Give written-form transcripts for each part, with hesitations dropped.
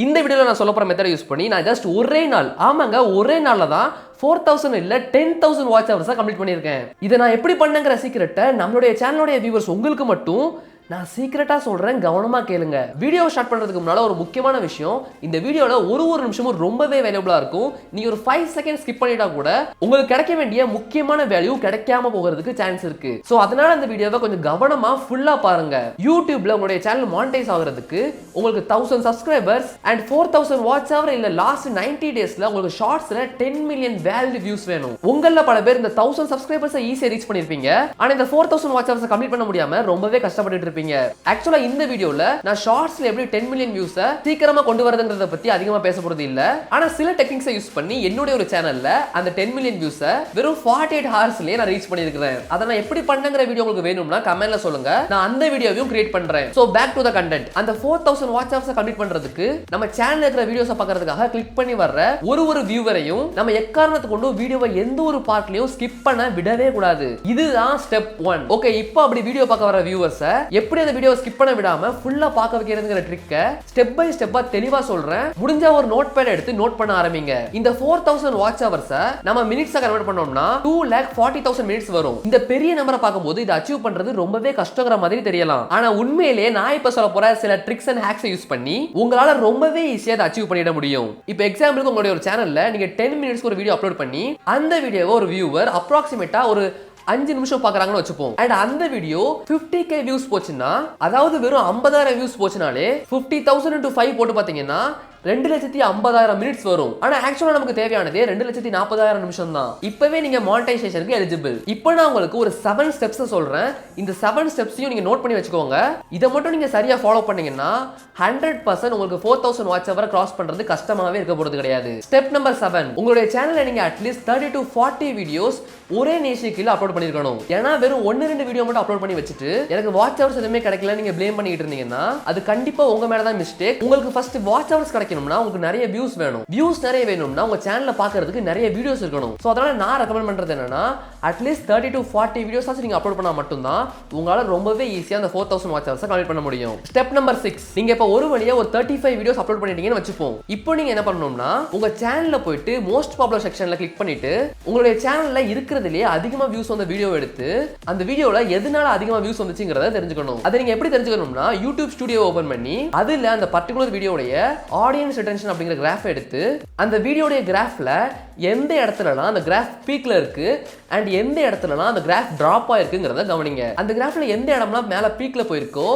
இந்த வீடியோல நான் சொல்ல போற மெத்தட் யூஸ் பண்ணி நான் ஜஸ்ட் ஒரே நாள் ஒரே நாள்ல தான் 4000 இல்ல 10000 வாட்ச் ஹவர்ஸ் கம்ப்ளீட் பண்ணிருக்கேன். இதை நான் எப்படி பண்ணேங்கிற சீக்ரெட்டை நம்மளுடைய சேனலோட வியூவர்ஸ் உங்களுக்கு மட்டும் நான் சீக்கிரட்டா சொல்றேன், கவனமா கேளுங்க. வீடியோ ஸ்டார்ட் பண்றதுக்கு முன்னால ஒரு முக்கியமான விஷயம், இந்த வீடியோல ஒரு நிமிஷமும் ரொம்பவே வேல்யூபிளா இருக்கும். நீங்க ஒரு 5 செகண்ட் ஸ்கிப் பண்ணிட்டா கூட உங்களுக்கு கிடைக்க வேண்டிய முக்கியமான வேல்யூ கிடைக்காம போகிறதுக்கு சான்ஸ் இருக்கு. சோ அதனால இந்த வீடியோவை கொஞ்சம் கவனமா ஃபுல்லா பாருங்க. யூடியூப்ல உங்களுடைய சேனல் மானிடைஸ் ஆகிறதுக்கு உங்களுக்கு 1000 சப்ஸ்கிரைபர்ஸ் அண்ட் 4000 வாட்ச் ஹவர் இல்ல லாஸ்ட் 90 டேஸ்ல உங்களுக்கு ஷார்ட்ஸ்ல 10 மில்லியன் வேல்யூ வியூஸ் வேணும். உங்கள பல பேர் இந்த 1000 சப்ஸ்கிரைபர்ஸ் ஈஸியா ரீச் பண்ணிருப்பீங்க. ஆனா இந்த 4000 வாட்ச் ஹவர்ஸ் கம்ப்ளீட் பண்ண முடியாம ரொம்பவே கஷ்டப்பட்டு ஆக்சுவலா இந்த வீடியோல நான் ஷார்ட்ஸ்ல எப்படி 10 மில்லியன் வியூஸ் சீக்கிரமா கொண்டு வரதுங்கறத பத்தி அதிகமா பேச போறது இல்ல. ஆனா சில டெக்னிக்ஸை யூஸ் பண்ணி என்னோட ஒரு சேனல்ல அந்த 10 மில்லியன் வியூஸ் வெறும் 48 ஹவர்ஸ்லயே நான் ரீச் பண்ணிருக்கேன். அத நான் எப்படி பண்ணங்கற வீடியோ உங்களுக்கு வேணும்னா கமெண்ட்ல சொல்லுங்க, நான் அந்த வீடியோவையும் கிரியேட் பண்றேன். So back to the content. அந்த 4000 வாட்ச் ஹவர்ஸ் கம்ப்ளீட் பண்றதுக்கு நம்ம சேனல்ல இருக்கிற வீடியோஸை பார்க்கிறதுக்காக கிளிக் பண்ணி வர்ற ஒரு வியூவரையும் நம்ம எக்காரணத்தை கொண்டு வீடியோவை எந்த ஒரு பார்ட்லயும் ஸ்கிப் பண்ண விடவே கூடாது. இதுதான் ஸ்டெப் 1. ஓகே, இப்போ அப்படி வீடியோ பார்க்க வர வியூவர்ஸ் எப்படி அந்த வீடியோ ஸ்கிப் பண்ண விடாம ஃபுல்லா பார்க்க வைக்கிறதுங்கிற ட்ரிக்கை ஸ்டெப் பை ஸ்டெப்பா தெளிவா சொல்றேன். முடிஞ்ச ஒரு நோட் பேட் எடுத்து நோட் பண்ண ஆரம்பிங்க. இந்த 4000 வாட்ச் ஹவர்ஸ் நம்ம மினிட்ஸா கன்வெர்ட் பண்ணோம்னா 2,40,000 மினிட்ஸ் வரும். இந்த பெரிய நம்பரை பார்க்கும்போது இதை அச்சீவ் பண்றது ரொம்பவே கஷ்டங்கிற மாதிரி தெரியலாம். ஆனா உண்மையிலேயே நான் இப்ப சொல்ல போற சில ட்ரிக்ஸ் அண்ட் ஹேக்ஸ் யூஸ் பண்ணி உங்களால ரொம்பவே ஈஸியா அதை அச்சீவ் பண்ணிட முடியும். இப்போ எக்ஸாம்பிளுக்கு உங்களுடைய ஒரு சேனல்ல நீங்க 10 மினிட்ஸ்க்கு ஒரு வீடியோ அப்லோட் பண்ணி அந்த வீடியோவை ஒரு வியூவர் அப்ராக்சிமேட்டா ஒரு 5 நிமிஷம் பாக்குறாங்கன்னு வச்சுப்போம். அண்ட் அந்த வீடியோ 50k வியூஸ் போச்சுன்னா, அதாவது வெறும் 50,000 வியூஸ் போச்சுனாலே 50,000 into 5 போட்டு பாத்தீங்கன்னா 2,50,000 மினிட்ஸ் வரும். ஆனா ஆக்சுவலா நமக்கு தேவையானதே 2,40,000 நிமிஷம் தான். இப்பவே நீங்க மானிடைசேஷனுக்கு எலிஜிபிள். இப்போ நான் உங்களுக்கு ஒரு 7 ஸ்டெப்ஸ் சொல்றேன். இந்த 7 ஸ்டெப்ஸையும் நீங்க நோட் பண்ணி வச்சுக்கோங்க. இதை மட்டும் நீங்க சரியா ஃபாலோ பண்ணீங்கன்னா 100% உங்களுக்கு 4000 வாட்ச் ஹவர் கிராஸ் பண்றது கஷ்டமாவே இருக்க போறது கிடையாது. ஸ்டெப் நம்பர் 7, உங்களுடைய சேனல்ல நீங்க அட்லீஸ்ட் 30 to 40 வீடியோஸ் ஒரே நேஷிக்கில அப்லோட் பண்ணிருக்கணும். ஏன்னா வெறும் 1-2 வீடியோ மட்டும் அப்லோட் பண்ணி வச்சுட்டு எனக்கு வாட்ச் ஹவர்ஸ் எதுவுமே கிடைக்கல நீங்க ப்ளேம் பண்ணிட்டு இருந்தீங்கன்னா அது கண்டிப்பா உங்க மேல தான் மிஸ்டேக். உங்களுக்கு ஃபர்ஸ்ட் வாட்ச் ஹவர்ஸ் கிடைக்கணும்னா உங்களுக்கு நிறைய வியூஸ் வேணும். வியூஸ் நிறைய வேணும்னா உங்க சேனல்ல பார்க்கிறதுக்கு நிறைய வீடியோஸ் இருக்கணும். சோ அதனால நான் ரெக்கமெண்ட் பண்றது என்னன்னா அட்லீஸ்ட் 30 to 40 வீடியோஸ் ஆச்சு நீங்க அப்லோட் பண்ணா மட்டும் தான் உங்களால ரொம்பவே ஈஸியா அந்த 4000 வாட்ச் ஹவர்ஸ் கம்ப்ளீட் பண்ண முடியும். ஸ்டெப் நம்பர் 6, நீங்க இப்ப ஒரு வழியா ஒரு 35 வீடியோஸ் அப்லோட் பண்ணிட்டீங்கன்னு வச்சுப்போம். இப்போ நீங்க என்ன பண்ணணும்னா உங்க சேனல்ல போயிட்டு மோஸ்ட் பாப்புலர் செக்ஷன்ல கிளிக் பண்ணிட்டு உங்களுடைய சேனல்ல இருக்கிறதுலயே அதிகமா வியூஸ் வந்த வீடியோ எடுத்து அந்த வீடியோல எதனால அதிகமா வியூஸ் வந்துச்சுங்கறத தெரிஞ்சுக்கணும். அதை நீங்க எப்படி தெரிஞ்சுக்கணும்னா யூடியூப் ஸ்டுடியோ ஓபன் பண்ணி அதுல அந்த பர்టిక్యులர் வீடியோடைய ஆடியன்ஸ் ரிட்டென்ஷன் அப்படிங்கிற கிராஃப் எடுத்து அந்த வீடியோடைய கிராஃப்ல எந்த இடத்துலலாம் அந்த கிராஃப் பீக்ல இருக்கு அண்ட் எந்த இடத்துலலாம் அந்த கிராஃப் டிராப் ஆயிருக்குங்கறத கவனிங்க. அந்த கிராஃப்ல எந்த இடம்லாம் மேல பீக்ல போயிருக்கோ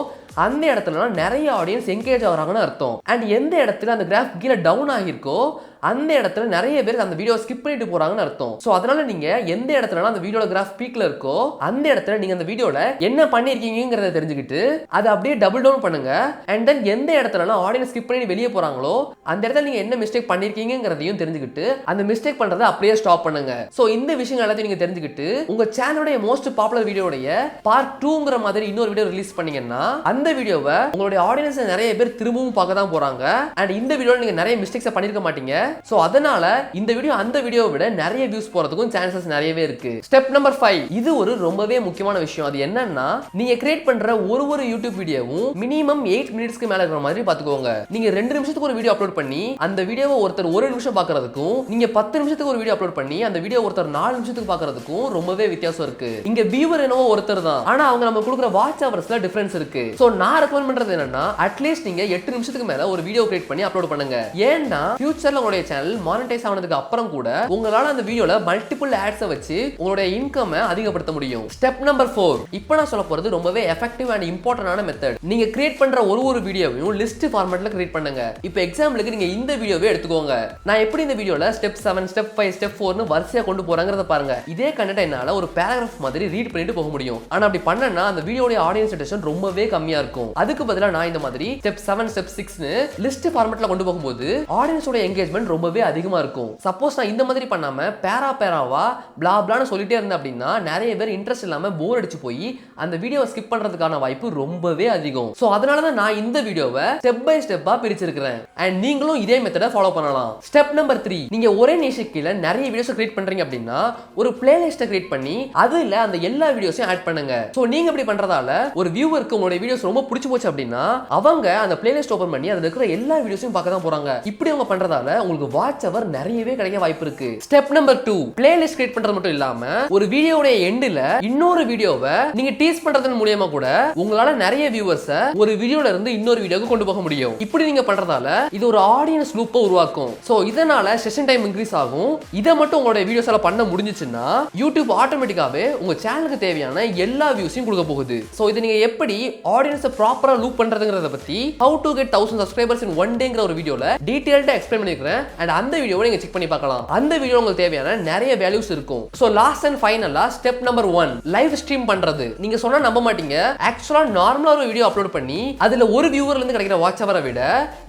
அந்த இடத்துல நிறைய ஆடியன்ஸ் என்கேஜ் ஆகுறாங்கன்னு அர்த்தம். அண்ட் எந்த இடத்துல அந்த கிராஃப் கீழே டவுன் ஆகிருக்கோ அந்த இடத்துல நிறைய பேர் அந்த வீடியோ ஸ்கிப் பண்ணிட்டு போறாங்கன்னு அர்த்தம். சோ அதனால நீங்க எந்த இடத்துல அந்த வீடியோல கிராஃப் பீக்ல இருக்கோ அந்த இடத்துல நீங்க அந்த வீடியோல என்ன பண்ணிருக்கீங்கங்கறத தெரிஞ்சுக்கிட்டு அதை அப்படியே டபுள் டவுன் பண்ணுங்க. அண்ட் தென் எந்த இடத்துல ஆடியன்ஸ் ஸ்கிப் பண்ணி வெளியே போறாங்களோ அந்த இடத்துல நீங்க என்ன மிஸ்டேக் பண்ணிருக்கீங்கங்கறதையும் தெரிஞ்சுக்கிட்டு அந்த மிஸ்டேக் பண்றதை அப்படியே ஸ்டாப் பண்ணுங்க. சோ இந்த விஷயங்கள் எல்லாத்தையும் நீங்க தெரிஞ்சுக்கிட்டு உங்க சேனலோட மோஸ்ட் பாப்புலர் வீடியோடைய பார்ட் 2ங்கற மாதிரி இன்னொரு வீடியோ ரிலீஸ் பண்ணீங்கன்னா அந்த வீடியோவை உங்களுடைய ஆடியன்ஸ் நிறைய பேர் திரும்பவும் பார்க்க தான் போறாங்க. அண்ட் இந்த வீடியோல நீங்க நிறைய மிஸ்டேக்ஸ் பண்ணிருக்க மாட்டீங்க. சோ அதனால இந்த வீடியோ அந்த வீடியோவை விட நிறைய வியூஸ் போறதுக்கும் சான்சஸ் நிறையவே இருக்கு. ஸ்டெப் நம்பர் 5, இது ஒரு ரொம்பவே முக்கியமான விஷயம். அது என்னன்னா நீங்க கிரியேட் பண்ற ஒரு யூடியூப் வீடியோவும் மினிமம் 8 மினிட்ஸ்க்கு மேல இருக்கிற மாதிரி பாத்துக்கோங்க. நீங்க 2 நிமிஷத்துக்கு ஒரு வீடியோ அப்லோட் பண்ணி அந்த வீடியோவை ஒருத்தர் 1 நிமிஷம் பார்க்கிறதுக்கும் நீங்க 10 நிமிஷத்துக்கு ஒரு வீடியோ அப்லோட் பண்ணி அந்த வீடியோ ஒருத்தர் 4 நிமிஷத்துக்கு பார்க்கிறதுக்கும் ரொம்பவே வித்தியாசம் இருக்கு. இங்க வியூவர் என்னவோ ஒருத்தர் தான், ஆனா அவங்க நம்ம கொடுக்குற வாட்ச் ஹவர்ஸ்ல டிஃபரன்ஸ் இருக்கு. சோ நான் ரெக்கமெண்ட் பண்றது என்னன்னா அட்லீஸ்ட் நீங்க 8 நிமிஷத்துக்கு மேல ஒரு வீடியோ கிரியேட் பண்ணி அப்லோட் பண்ணுங்க. ஏன்னா ஃபியூச்சர்ல உங்களுடைய சேனல் மானிடைஸ் ஆனதுக்கு அப்புறம் கூட உங்களால அந்த வீடியோல மல்டிபிள் ஆட்ஸ் வச்சு உங்களுடைய இன்கம் அதிகப்படுத்த முடியும். ஸ்டெப் நம்பர் 4, இப்போ நான் சொல்ல போறது ரொம்பவே எஃபெக்டிவ் அண்ட் இம்பார்ட்டன்டான மெத்தட். நீங்க கிரியேட் பண்ற ஒரு வீடியோவையும் லிஸ்ட் ஃபார்மட்ல கிரியேட் பண்ணுங்க. இப்போ எக்ஸாம்பிளுக்கு நீங்க இந்த வீடியோவே எடுத்துக்கோங்க. நான் எப்படி இந்த வீடியோல ஸ்டெப் 7, ஸ்டெப் 5, ஸ்டெப் 4னு வரிசையா கொண்டு போறாங்கறத பாருங்க. இதே கண்டென்ட் என்னால ஒரு பேராகிராஃப் மாதிரி ரீட் பண்ணிட்டு போக முடியும். ஆனா அப்படி பண்ணனா அந்த வீடியோட ஆடியன்ஸ் அட்டென்ஷன் ரொம்பவே கம்மியா இருக்கும். அதுக்கு பதிலா நான் இந்த மாதிரி ஸ்டெப் 7, ஸ்டெப் 6னு லிஸ்ட் ஃபார்மட்ல கொண்டு போகும்போது ஆடியன்ஸோட என்கேஜ்மென்ட் ரொம்பவே அதிகமா இருக்கும். சப்போஸ் நான் இந்த மாதிரி பண்ணாம பேராவா blah blahனு சொல்லிட்டே இருந்தேன் அப்படின்னா நிறைய பேர் இன்ட்ரெஸ்ட் இல்லாம போர் அடிச்சு போய் அந்த வீடியோவை ஸ்கிப் பண்றதுக்கான வாய்ப்பு ரொம்பவே அதிகம். சோ அதனால தான் நான் இந்த வீடியோவை ஸ்டெப் பை ஸ்டெப்பா பிரிச்சிருக்கேன். அண்ட் நீங்களும் இதே மெத்தடை ஃபாலோ பண்ணலாம். ஸ்டெப் நம்பர் 3, நீங்க ஒரே நிமிஷம் கீழ நிறைய வீடியோஸ் கிரியேட் பண்றீங்க அப்படின்னா ஒரு பிளேலிஸ்ட் கிரியேட் பண்ணி அதுல அந்த எல்லா வீடியோஸையும் ஆட் பண்ணுங்க. சோ நீங்க இப்படி பண்றதால ஒரு வியூவருக்கு உங்களுடைய வீடியோஸ் ரொம்ப பிடிச்சு போச்சு அப்படின்னா அவங்க அந்த பிளேலிஸ்ட் ஓபன் பண்ணி அதுல இருக்கிற எல்லா வீடியோஸையும் பார்க்க தான் போறாங்க. இப்படி அவங்க பண்றதால உங்களுக்கு வாட்ச் அவர் நிறையவே கிடைக்க வாய்ப்பு இருக்கு. ஸ்டெப் நம்பர் 2, பிளேலிஸ்ட் கிரியேட் பண்றது மட்டும் இல்லாம ஒரு வீடியோட எண்ட்ல இன்னொரு வீடியோவை நீங்க டீஸ் பண்றதன் மூலமா கூட உங்களால நிறைய வியூவர்ஸ் ஒரு வீடியோல இருந்து இன்னொரு வீடியோக்கு கொண்டு போக முடியும். இப்படி நீங்க பண்றதால இது ஒரு ஆடியன்ஸ் லூப்பை உருவாக்கும். சோ இதனால செஷன் டைம் இன்க்ரீஸ் ஆகும். இதை மட்டும் உங்களோட வீடியோஸ் எல்லாம் பண்ண முடிஞ்சுச்சுன்னா யூடியூப் ஆட்டோமேட்டிக்காவே உங்க சேனலுக்கு தேவையான எல்லா வியூஸையும் கொடுக்க போகுது. சோ இது நீங்க எப்படி ஆடியன்ஸை ப்ராப்பரா லூப் பண்றதுங்கறத பத்தி how to get 1000 subscribers in one dayங்கற ஒரு வீடியோல டீடைலா எக்ஸ்பிளைன் பண்ணிருக்கேன். அண்ட் அந்த வீடியோவை நீங்க செக் பண்ணி பார்க்கலாம். அந்த வீடியோ உங்களுக்கு தேவையான நிறைய வேல்யூஸ் இருக்கும். சோ லாஸ்ட் அண்ட் ஃபைனலா ஸ்டெப் நம்பர் 1, லைவ் ஸ்ட்ரீம் பண்றது. நீங்க சொன்னா நம்ப மாட்டீங்க. ஆக்சுவலா நார்மலா ஒரு வீடியோ அப்லோட் பண்ணி அதுல ஒரு வியூவர்ல இருந்து கிடைக்கிற வாட்ச் அவரை விட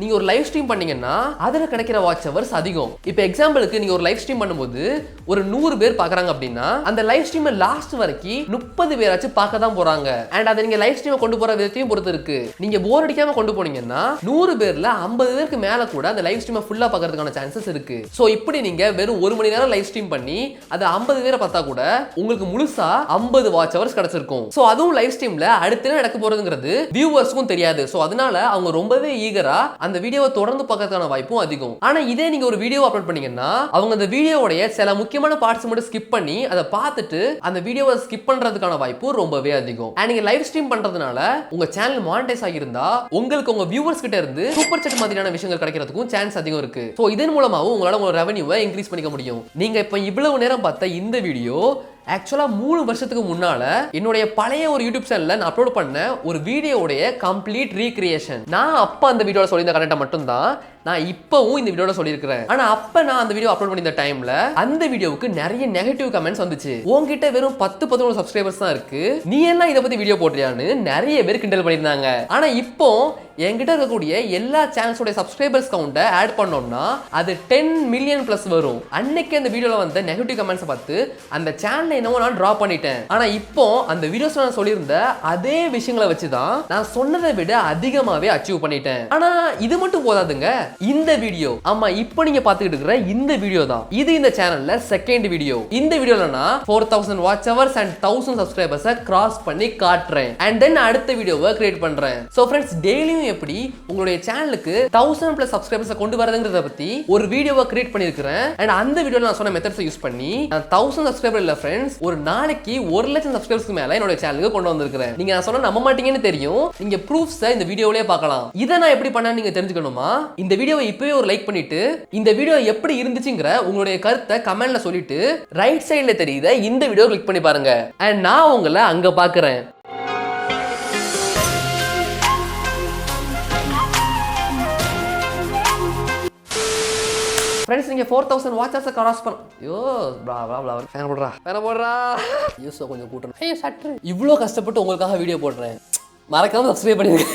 நீங்க ஒரு லைவ் ஸ்ட்ரீம் பண்ணீங்கன்னா அதுல கிடைக்கிற வாட்ச் அவர்ஸ் அதிகம். இப்போ எக்ஸாம்பிளுக்கு நீங்க ஒரு லைவ் ஸ்ட்ரீம் பண்ணும்போது ஒரு 100 பேர் பார்க்கறாங்க அப்படின்னா அந்த லைவ் ஸ்ட்ரீமை லாஸ்ட் வரைக்கும் 30 பேராச்சும் பார்க்க தான் போறாங்க. அண்ட் அதை நீங்க லைவ் ஸ்ட்ரீமை கொண்டு போற விதத்தையும் பொறுத்து இருக்கு. நீங்க போர் அடிக்காம கொண்டு போனீங்கன்னா 100 பேர்ல 50 பேருக்கு மேல கூட அந்த லைவ் ஸ்ட்ரீமை ஃபுல்லா பார்க்கறதுக்கான சான்சஸ் இருக்கு. சோ இப்படி நீங்க வெறும் 1 மணி நேரம் லைவ் ஸ்ட்ரீம் பண்ணி அது 50 பேரை பார்த்தா கூட உங்களுக்கு முழுசா 50 வாட்ச் அவர்ஸ் கிடைச்சிருக்கும். சோ அதுவும் லைவ் ஸ்ட்ரீம்ல அடுத்து நடக்க போறதுங்கிறது வியூவர்ஸ்க்கும் தெரியாது. சோ அதனால அவங்க ரொம்பவே ஈகரா அந்த வீடியோவை தொடர்ந்து பார்க்கறதுக்கான வாய்ப்பும் அதிகம். ஆனா இதே நீங்க ஒரு வீடியோ அப்லோட் பண்ணீங்கன்னா அவங்க அந்த வீடியோவோட சில முக்கியமான பார்ட்ஸ் மட்டும் ஸ்கிப் பண்ணி அதை பார்த்துட்டு அந்த வீடியோவை ஸ்கிப் பண்றதுக்கான வாய்ப்பு ரொம்பவே அதிகம். அண்ட் நீங்க லைவ் ஸ்ட்ரீம் பண்றதுனால உங்க சேனல் மானிடைஸ் ஆகியிருந்தா உங்களுக்கு உங்க வியூவர்ஸ் கிட்ட இருந்து சூப்பர் சாட் மாதிரியான விஷயங்கள் கிடைக்கிறதுக்கும் சான்ஸ் அதிகம் இருக்கு. சோ இதன் மூலமாவும் உங்களால உங்க ரெவென்யூவை இன்க்ரீஸ் பண்ணிக்க முடியும். நீங்க இப்ப இவ்வளவு நேரம் பார்த்த இந்த வீடியோ ஆக்சுவலா 3 வருஷத்துக்கு முன்னால என்னுடைய பழைய ஒரு யூடியூப் சேனல்ல நான் அப்லோட் பண்ண ஒரு வீடியோடைய கம்ப்ளீட் ரீக்ரியேஷன். நான் அப்ப அந்த வீடியோல சொல்லியிருந்த கண்டென்ட் மட்டும் தான் நான் இப்பவும் இந்த வீடியோல சொல்லியிருக்கிறேன். ஆனா அப்ப நான் அந்த வீடியோ அப்லோட் பண்ணியிருந்த டைம்ல அந்த வீடியோவுக்கு நிறைய நெகட்டிவ் கமெண்ட்ஸ் வந்துச்சு. உங்ககிட்ட வெறும் 10-11 சப்ஸ்கிரைபர்ஸ் தான் இருக்கு, நீ எல்லாம் இதை பத்தி வீடியோ போடுறியான்னு நிறைய பேர் கிண்டல் பண்ணியிருந்தாங்க. ஆனா இப்போ என்கிட்ட இருக்கக்கூடிய எல்லா சேனல்ஸோட சப்ஸ்கிரைபர்ஸ் கவுண்ட்டை ஆட் பண்ணோம்னா அது 10 மில்லியன் பிளஸ் வரும். அன்னைக்கு அந்த வீடியோல வந்த நெகட்டிவ் கமெண்ட்ஸ் பார்த்து அந்த சேனலை என்னவோ நான் டிராப் பண்ணிட்டேன். ஆனா இப்போ அந்த வீடியோஸ் நான் சொல்லியிருந்த அதே விஷயங்களை வச்சுதான் நான் சொன்னதை விட அதிகமாவே அச்சீவ் பண்ணிட்டேன். ஆனா இது மட்டும் போதாதுங்க. இந்த வீடியோ, ஆமா இப்போ நீங்க பாத்துக்கிட்டு இருக்கிற இந்த வீடியோ தான் இது இந்த சேனல்ல செகண்ட் வீடியோ. இந்த வீடியோல நான் 4000 வாட்ச் அவர்ஸ் அண்ட் 1000 சப்ஸ்கிரைபர்ஸை கிராஸ் பண்ணி காட்டுறேன். அண்ட் தென் அடுத்த வீடியோவை கிரியேட் பண்றேன். சோ ஃப்ரெண்ட்ஸ், டெய்லியும் எப்படி உங்களுடைய சேனலுக்கு 1000+ சப்ஸ்கிரைபர்ஸை கொண்டு வரதுங்கிறத பத்தி ஒரு வீடியோவை கிரியேட் பண்ணிருக்கிறேன். அண்ட் அந்த வீடியோல நான் சொன்ன மெத்தட்ஸை யூஸ் பண்ணி 1000 சப்ஸ்கிரைபர் இல்ல ஃப்ரெண்ட்ஸ், ஒரு நாளைக்கு 1,00,000 சப்ஸ்கிரைபர்ஸ்க்கு மேல என்னோட சேனலுக்கு கொண்டு வந்திருக்கிறேன். நீங்க நான் சொன்னா நம்ப மாட்டீங்கன்னு தெரியும். நீங்க ப்ரூஃப்ஸை இந்த வீடியோவிலே பார்க்கலாம். இதை நான் எப்படி பண்ணேன்னு நீங்க தெரிஞ்சுக்கணுமா? இந்த வீடியோவை இப்பவே ஒரு லைக் பண்ணிட்டு இந்த வீடியோ எப்படி இருந்துச்சுங்கிற உங்களுடைய கருத்தை கமெண்ட்ல சொல்லிட்டு ரைட் சைடுல தெரியுத இந்த வீடியோ கிளிக் பண்ணி பாருங்க. அண்ட் நான் உங்களை அங்க பாக்குறேன். ஃப்ரெண்ட்ஸ், நீங்க 4000 வாட்சர்ஸை கிராஸ் பண்ண கொஞ்சம் கூட்டணும். இவ்வளோ கஷ்டப்பட்டு உங்களுக்காக வீடியோ போடுறேன். மறக்காம சப்ஸ்கிரைப் பண்ணிடுங்க.